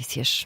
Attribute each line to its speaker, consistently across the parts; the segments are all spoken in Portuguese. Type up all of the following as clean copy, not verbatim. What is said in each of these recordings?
Speaker 1: notícias.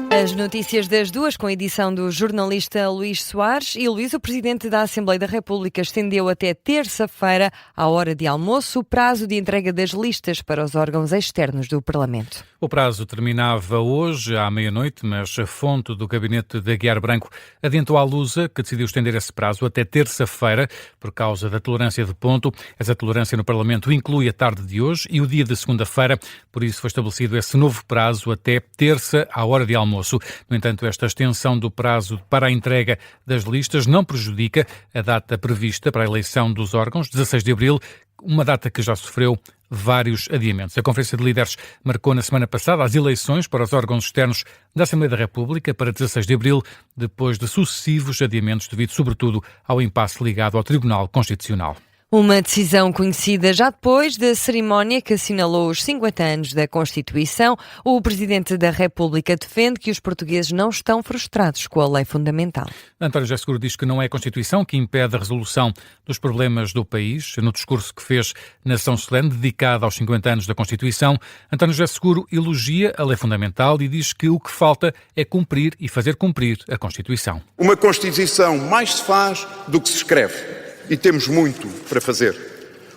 Speaker 1: As notícias das 2 com a edição do jornalista Luís Soares. E Luís, o Presidente da Assembleia da República estendeu até terça-feira, à hora de almoço, o prazo de entrega das listas para os órgãos externos do Parlamento.
Speaker 2: O prazo terminava hoje, à meia-noite, mas a fonte do gabinete de Aguiar Branco adiantou à Lusa que decidiu estender esse prazo até terça-feira por causa da tolerância de ponto. Essa tolerância no Parlamento inclui a tarde de hoje e o dia de segunda-feira, por isso foi estabelecido esse novo prazo até terça, à hora de almoço. No entanto, esta extensão do prazo para a entrega das listas não prejudica a data prevista para a eleição dos órgãos, 16 de abril, uma data que já sofreu vários adiamentos. A Conferência de Líderes marcou na semana passada as eleições para os órgãos externos da Assembleia da República para 16 de abril, depois de sucessivos adiamentos devido, sobretudo, ao impasse ligado ao Tribunal Constitucional.
Speaker 1: Uma decisão conhecida já depois da cerimónia que assinalou os 50 anos da Constituição. O Presidente da República defende que os portugueses não estão frustrados com a lei fundamental.
Speaker 2: António José Seguro diz que não é a Constituição que impede a resolução dos problemas do país. No discurso que fez na sessão solene dedicada aos 50 anos da Constituição, António José Seguro elogia a lei fundamental e diz que o que falta é cumprir e fazer cumprir a Constituição.
Speaker 3: Uma Constituição mais se faz do que se escreve. E temos muito para fazer.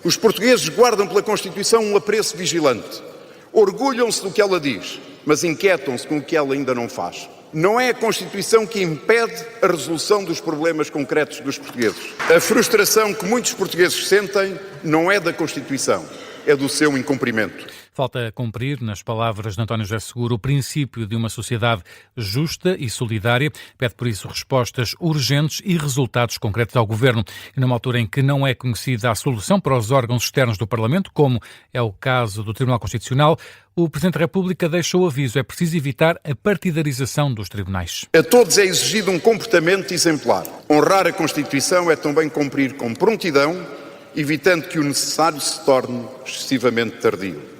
Speaker 3: Os portugueses guardam pela Constituição um apreço vigilante. Orgulham-se do que ela diz, mas inquietam-se com o que ela ainda não faz. Não é a Constituição que impede a resolução dos problemas concretos dos portugueses. A frustração que muitos portugueses sentem não é da Constituição, é do seu incumprimento.
Speaker 2: Falta cumprir, nas palavras de António José Seguro, o princípio de uma sociedade justa e solidária. Pede, por isso, respostas urgentes e resultados concretos ao Governo. E numa altura em que não é conhecida a solução para os órgãos externos do Parlamento, como é o caso do Tribunal Constitucional, o Presidente da República deixa o aviso: é preciso evitar a partidarização dos tribunais.
Speaker 3: A todos é exigido um comportamento exemplar. Honrar a Constituição é também cumprir com prontidão, evitando que o necessário se torne excessivamente tardio.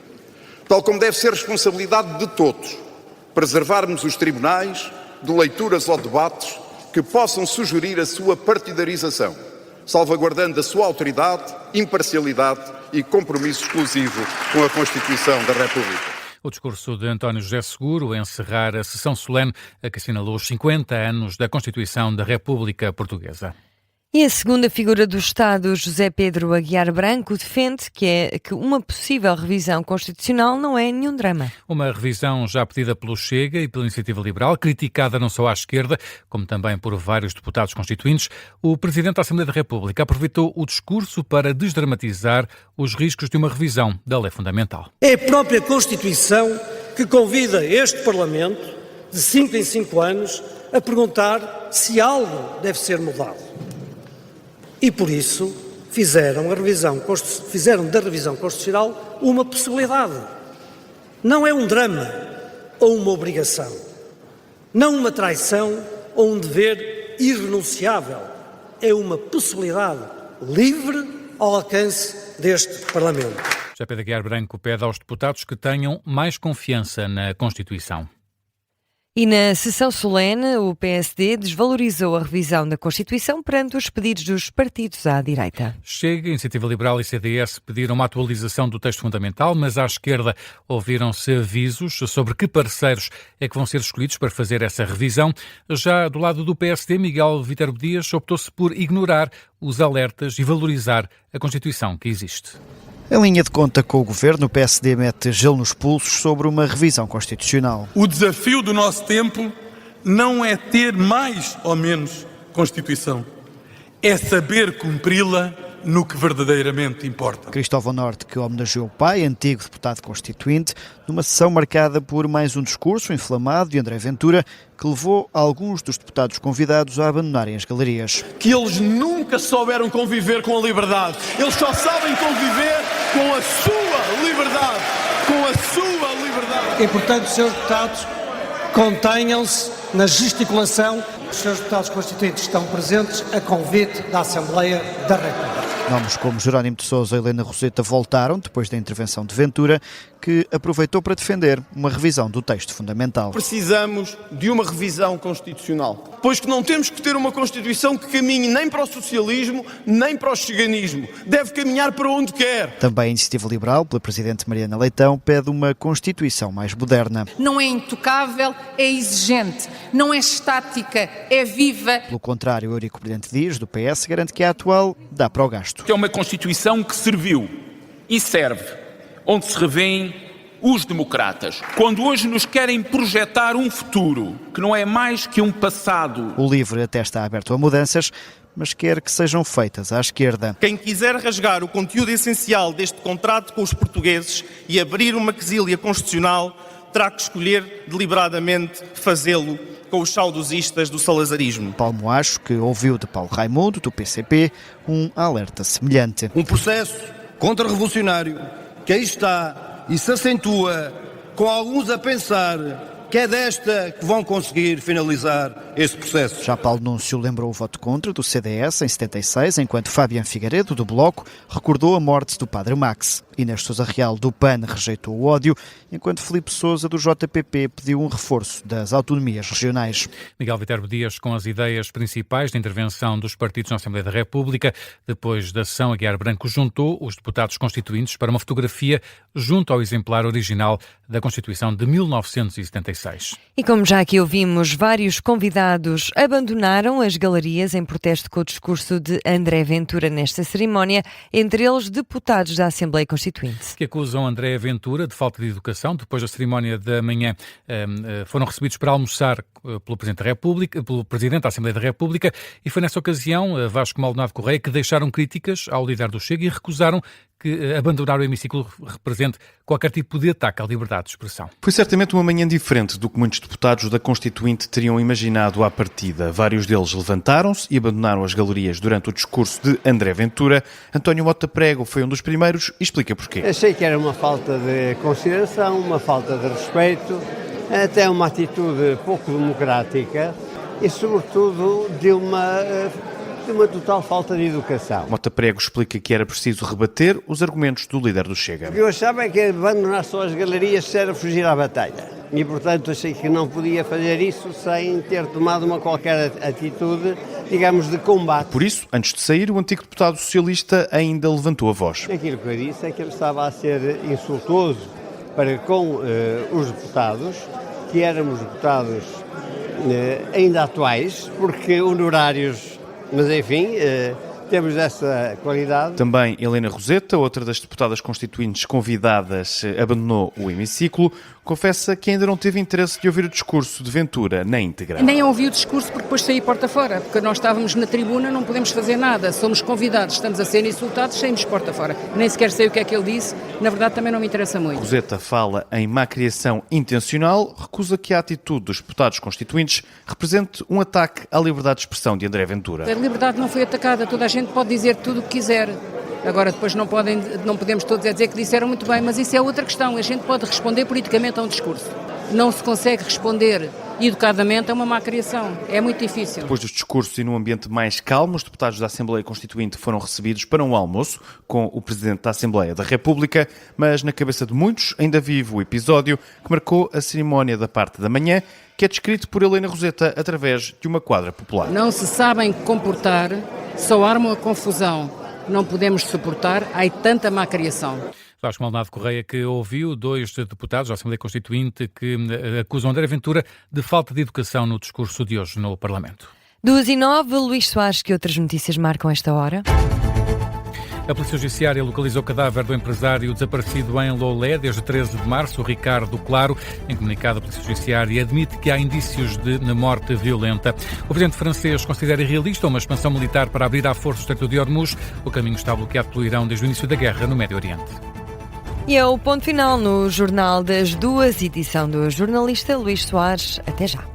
Speaker 3: Tal como deve ser responsabilidade de todos, preservarmos os tribunais de leituras ou debates que possam sugerir a sua partidarização, salvaguardando a sua autoridade, imparcialidade e compromisso exclusivo com a Constituição da República.
Speaker 2: O discurso de António José Seguro a encerrar a sessão solene a que assinalou os 50 anos da Constituição da República Portuguesa.
Speaker 1: E a segunda figura do Estado, José Pedro Aguiar Branco, defende que uma possível revisão constitucional não é nenhum drama.
Speaker 2: Uma revisão já pedida pelo Chega e pela Iniciativa Liberal, criticada não só à esquerda, como também por vários deputados constituintes. O Presidente da Assembleia da República aproveitou o discurso para desdramatizar os riscos de uma revisão da lei fundamental.
Speaker 4: É a própria Constituição que convida este Parlamento, de 5 em 5 anos, a perguntar se algo deve ser mudado. E por isso fizeram da revisão constitucional uma possibilidade. Não é um drama ou uma obrigação. Não uma traição ou um dever irrenunciável. É uma possibilidade livre ao alcance deste Parlamento.
Speaker 2: José Pedro Aguiar Branco pede aos deputados que tenham mais confiança na Constituição.
Speaker 1: E na sessão solene, o PSD desvalorizou a revisão da Constituição perante os pedidos dos partidos à direita.
Speaker 2: Chega, Iniciativa Liberal e CDS pediram uma atualização do texto fundamental, mas à esquerda ouviram-se avisos sobre que parceiros é que vão ser escolhidos para fazer essa revisão. Já do lado do PSD, Miguel Viterbo Dias optou-se por ignorar os alertas e valorizar a Constituição que existe.
Speaker 5: Em linha de conta com o Governo, o PSD mete gelo nos pulsos sobre uma revisão constitucional.
Speaker 6: O desafio do nosso tempo não é ter mais ou menos Constituição, é saber cumpri-la no que verdadeiramente importa.
Speaker 5: Cristóvão Norte, que homenageou o pai, antigo deputado constituinte, numa sessão marcada por mais um discurso inflamado de André Ventura, que levou alguns dos deputados convidados a abandonarem as galerias.
Speaker 7: Que eles nunca souberam conviver com a liberdade. Eles só sabem conviver com a sua liberdade. Com a sua liberdade.
Speaker 4: E, portanto, senhores deputados, contenham-se na gesticulação. Os senhores deputados constituintes estão presentes a convite da Assembleia da República.
Speaker 5: Nomes como Jerónimo de Sousa e Helena Roseta voltaram depois da intervenção de Ventura, que aproveitou para defender uma revisão do texto fundamental.
Speaker 7: Precisamos de uma revisão constitucional, pois que não temos que ter uma Constituição que caminhe nem para o socialismo, nem para o cheganismo. Deve caminhar para onde quer.
Speaker 5: Também a Iniciativa Liberal, pela Presidente Mariana Leitão, pede uma Constituição mais moderna.
Speaker 8: Não é intocável, é exigente. Não é estática, é viva.
Speaker 5: Pelo contrário, Eurico Brilhante Dias, do PS, garante que a atual dá para o gasto.
Speaker 9: É uma Constituição que serviu e serve, onde se revêem os democratas. Quando hoje nos querem projetar um futuro que não é mais que um passado.
Speaker 5: O LIVRE até está aberto a mudanças, mas quer que sejam feitas à esquerda.
Speaker 10: Quem quiser rasgar o conteúdo essencial deste contrato com os portugueses e abrir uma quesilha constitucional, terá que escolher deliberadamente fazê-lo com os saudosistas do salazarismo.
Speaker 5: Paulo Moacho, que ouviu de Paulo Raimundo, do PCP, um alerta semelhante.
Speaker 11: Um processo contra-revolucionário que aí está e se acentua, com alguns a pensar que é desta que vão conseguir finalizar este processo.
Speaker 5: Já Paulo Núncio lembrou o voto contra do CDS em 76, enquanto Fabiano Figueiredo, do Bloco, recordou a morte do padre Max. Inês Sousa Real, do PAN, rejeitou o ódio, enquanto Filipe Sousa, do JPP, pediu um reforço das autonomias regionais.
Speaker 2: Miguel Viterbo Dias com as ideias principais de intervenção dos partidos na Assembleia da República. Depois da sessão, Aguiar Branco juntou os deputados constituintes para uma fotografia junto ao exemplar original da Constituição de 1976.
Speaker 1: E como já aqui ouvimos, vários convidados abandonaram as galerias em protesto com o discurso de André Ventura nesta cerimónia, entre eles deputados da Assembleia Constituinte.
Speaker 2: Que acusam André Ventura de falta de educação. Depois da cerimónia da manhã, foram recebidos para almoçar pelo Presidente da República, pelo Presidente da Assembleia da República, e foi nessa ocasião Vasco Maldonado Correia que deixaram críticas ao líder do Chega e recusaram que abandonar o hemiciclo represente qualquer tipo de ataque à liberdade de expressão.
Speaker 12: Foi certamente uma manhã diferente do que muitos deputados da Constituinte teriam imaginado à partida. Vários deles levantaram-se e abandonaram as galerias durante o discurso de André Ventura. António Mota Prego foi um dos primeiros e explica porquê.
Speaker 13: Achei que era uma falta de consideração, uma falta de respeito, até uma atitude pouco democrática e, sobretudo, de uma total falta de educação.
Speaker 12: Mota Prego explica que era preciso rebater os argumentos do líder do Chega.
Speaker 13: O que eu achava é que abandonar só as galerias era fugir à batalha. E, portanto, achei que não podia fazer isso sem ter tomado uma qualquer atitude, digamos, de combate.
Speaker 12: Por isso, antes de sair, o antigo deputado socialista ainda levantou a voz.
Speaker 13: Aquilo que eu disse é que ele estava a ser insultuoso para com os deputados, que éramos deputados ainda atuais, porque honorários. Mas, enfim, temos essa qualidade.
Speaker 12: Também Helena Roseta, outra das deputadas constituintes convidadas, abandonou o hemiciclo. Confessa que ainda não teve interesse de ouvir o discurso de Ventura na íntegra.
Speaker 8: Nem ouvi o discurso porque depois saí porta fora, porque nós estávamos na tribuna, não podemos fazer nada, somos convidados, estamos a ser insultados, saímos porta fora. Nem sequer sei o que é que ele disse, na verdade também não me interessa muito.
Speaker 12: Roseta fala em má criação intencional, recusa que a atitude dos deputados constituintes represente um ataque à liberdade de expressão de André Ventura.
Speaker 8: A liberdade não foi atacada, toda a gente pode dizer tudo o que quiser. Agora, depois não podemos todos dizer que disseram muito bem, mas isso é outra questão. A gente pode responder politicamente a um discurso. Não se consegue responder educadamente a uma má criação. É muito difícil.
Speaker 12: Depois dos discursos e num ambiente mais calmo, os deputados da Assembleia Constituinte foram recebidos para um almoço com o Presidente da Assembleia da República, mas na cabeça de muitos ainda vive o episódio que marcou a cerimónia da parte da manhã, que é descrito por Helena Roseta através de uma quadra popular.
Speaker 8: Não se sabem comportar, só armam a confusão. Não podemos suportar, há tanta má criação.
Speaker 2: Vasco Maldonado Correia, que ouviu dois deputados da Assembleia Constituinte que acusam André Ventura de falta de educação no discurso de hoje no Parlamento.
Speaker 1: 2:09, Luís Soares, que outras notícias marcam esta hora?
Speaker 2: A Polícia Judiciária localizou o cadáver do empresário desaparecido em Loulé desde 13 de março, Ricardo Claro. Em comunicado, a Polícia Judiciária admite que há indícios de morte violenta. O presidente francês considera irrealista uma expansão militar para abrir à força o Estreito de Hormuz. O caminho está bloqueado pelo Irão desde o início da guerra no Médio Oriente.
Speaker 1: E é o ponto final no Jornal das 2, edição do jornalista Luís Soares. Até já.